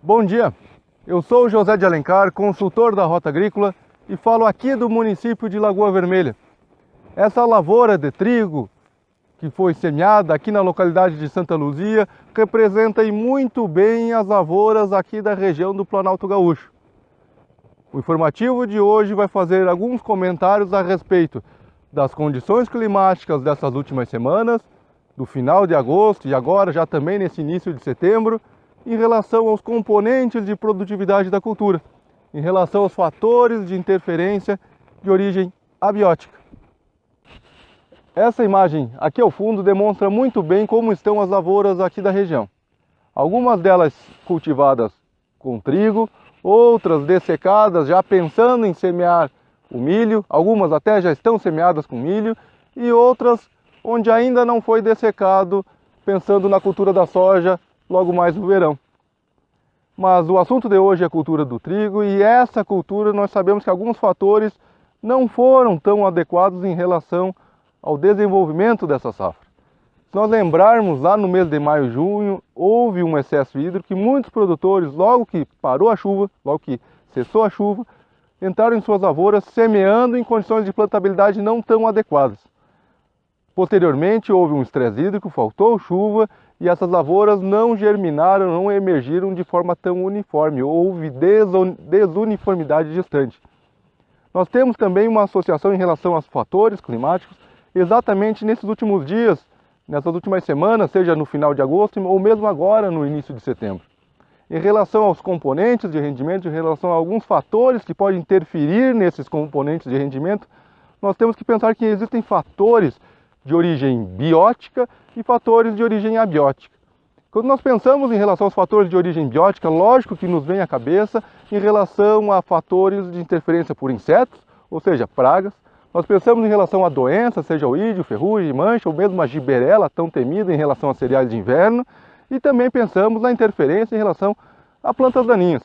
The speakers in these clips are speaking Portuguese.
Bom dia, eu sou o José de Alencar, consultor da Rota Agrícola e falo aqui do município de Lagoa Vermelha. Essa lavoura de trigo que foi semeada aqui na localidade de Santa Luzia representa muito bem as lavouras aqui da região do Planalto Gaúcho. O informativo de hoje vai fazer alguns comentários a respeito das condições climáticas dessas últimas semanas, do final de agosto e agora já também nesse início de setembro, em relação aos componentes de produtividade da cultura, em relação aos fatores de interferência de origem abiótica. Essa imagem aqui ao fundo demonstra muito bem como estão as lavouras aqui da região. Algumas delas cultivadas com trigo, outras dessecadas já pensando em semear o milho, algumas até já estão semeadas com milho e outras onde ainda não foi dessecado, pensando na cultura da soja logo mais no verão. Mas o assunto de hoje é a cultura do trigo e essa cultura nós sabemos que alguns fatores não foram tão adequados em relação ao desenvolvimento dessa safra. Se nós lembrarmos, lá no mês de maio e junho, houve um excesso hídrico e muitos produtores, logo que parou a chuva, logo que cessou a chuva, entraram em suas lavouras semeando em condições de plantabilidade não tão adequadas. Posteriormente, houve um estresse hídrico, faltou chuva e essas lavouras não germinaram, não emergiram de forma tão uniforme, houve desuniformidade distante. Nós temos também uma associação em relação aos fatores climáticos, exatamente nesses últimos dias, nessas últimas semanas, seja no final de agosto ou mesmo agora no início de setembro. Em relação aos componentes de rendimento, em relação a alguns fatores que podem interferir nesses componentes de rendimento, nós temos que pensar que existem fatores de origem biótica e fatores de origem abiótica. Quando nós pensamos em relação aos fatores de origem biótica, lógico que nos vem à cabeça em relação a fatores de interferência por insetos, ou seja, pragas. Nós pensamos em relação a doenças, seja o ídio, ferrugem, mancha, ou mesmo a giberela, tão temida em relação a cereais de inverno, e também pensamos na interferência em relação a plantas daninhas.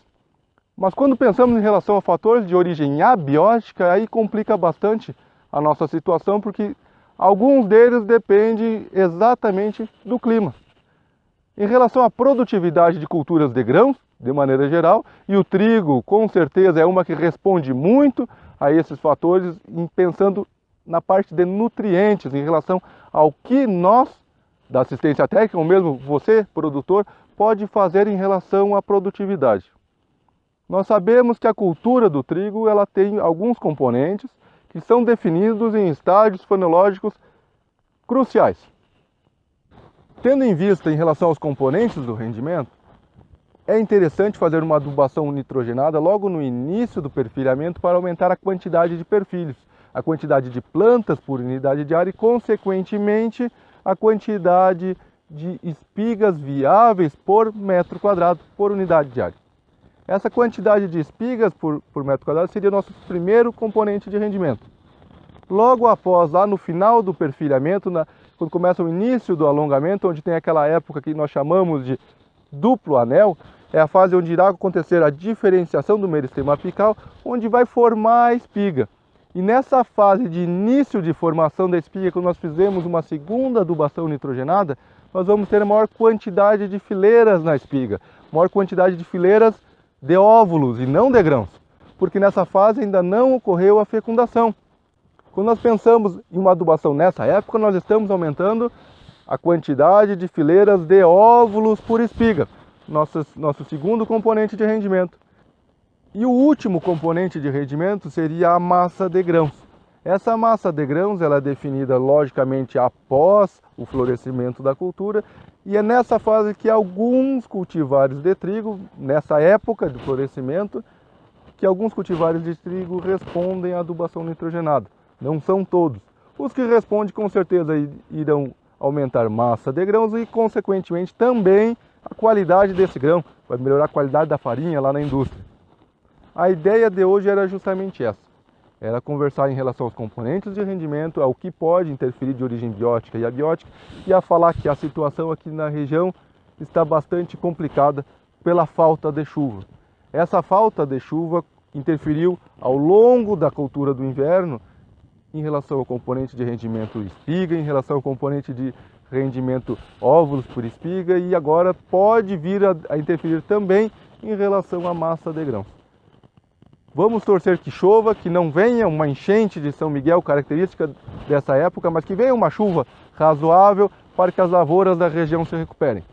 Mas quando pensamos em relação a fatores de origem abiótica, aí complica bastante a nossa situação, porque alguns deles dependem exatamente do clima. Em relação à produtividade de culturas de grãos, de maneira geral, e o trigo com certeza é uma que responde muito a esses fatores, pensando na parte de nutrientes, em relação ao que nós, da assistência técnica, ou mesmo você, produtor, pode fazer em relação à produtividade. Nós sabemos que a cultura do trigo ela tem alguns componentes que são definidos em estágios fenológicos cruciais. Tendo em vista em relação aos componentes do rendimento, é interessante fazer uma adubação nitrogenada logo no início do perfilhamento para aumentar a quantidade de perfilhos, a quantidade de plantas por unidade de área e, consequentemente, a quantidade de espigas viáveis por metro quadrado por unidade de área. Essa quantidade de espigas por metro quadrado seria o nosso primeiro componente de rendimento. Logo após, lá no final do perfilhamento, quando começa o início do alongamento, onde tem aquela época que nós chamamos de duplo anel, é a fase onde irá acontecer a diferenciação do meristema apical, onde vai formar a espiga. E nessa fase de início de formação da espiga, quando nós fizemos uma segunda adubação nitrogenada, nós vamos ter a maior quantidade de fileiras na espiga, maior quantidade de fileiras de óvulos e não de grãos, porque nessa fase ainda não ocorreu a fecundação. Quando nós pensamos em uma adubação nessa época, nós estamos aumentando a quantidade de fileiras de óvulos por espiga, nosso segundo componente de rendimento. E o último componente de rendimento seria a massa de grãos. Essa massa de grãos ela é definida logicamente após o florescimento da cultura e é nessa fase que alguns cultivares de trigo, nessa época do florescimento, que alguns cultivares de trigo respondem à adubação nitrogenada. Não são todos. Os que respondem com certeza irão aumentar massa de grãos e consequentemente também a qualidade desse grão, vai melhorar a qualidade da farinha lá na indústria. A ideia de hoje era justamente essa, era conversar em relação aos componentes de rendimento, ao que pode interferir de origem biótica e abiótica, e a falar que a situação aqui na região está bastante complicada pela falta de chuva. Essa falta de chuva interferiu ao longo da cultura do inverno em relação ao componente de rendimento espiga, em relação ao componente de rendimento óvulos por espiga, e agora pode vir a interferir também em relação à massa de grãos. Vamos torcer que chova, que não venha uma enchente de São Miguel, característica dessa época, mas que venha uma chuva razoável para que as lavouras da região se recuperem.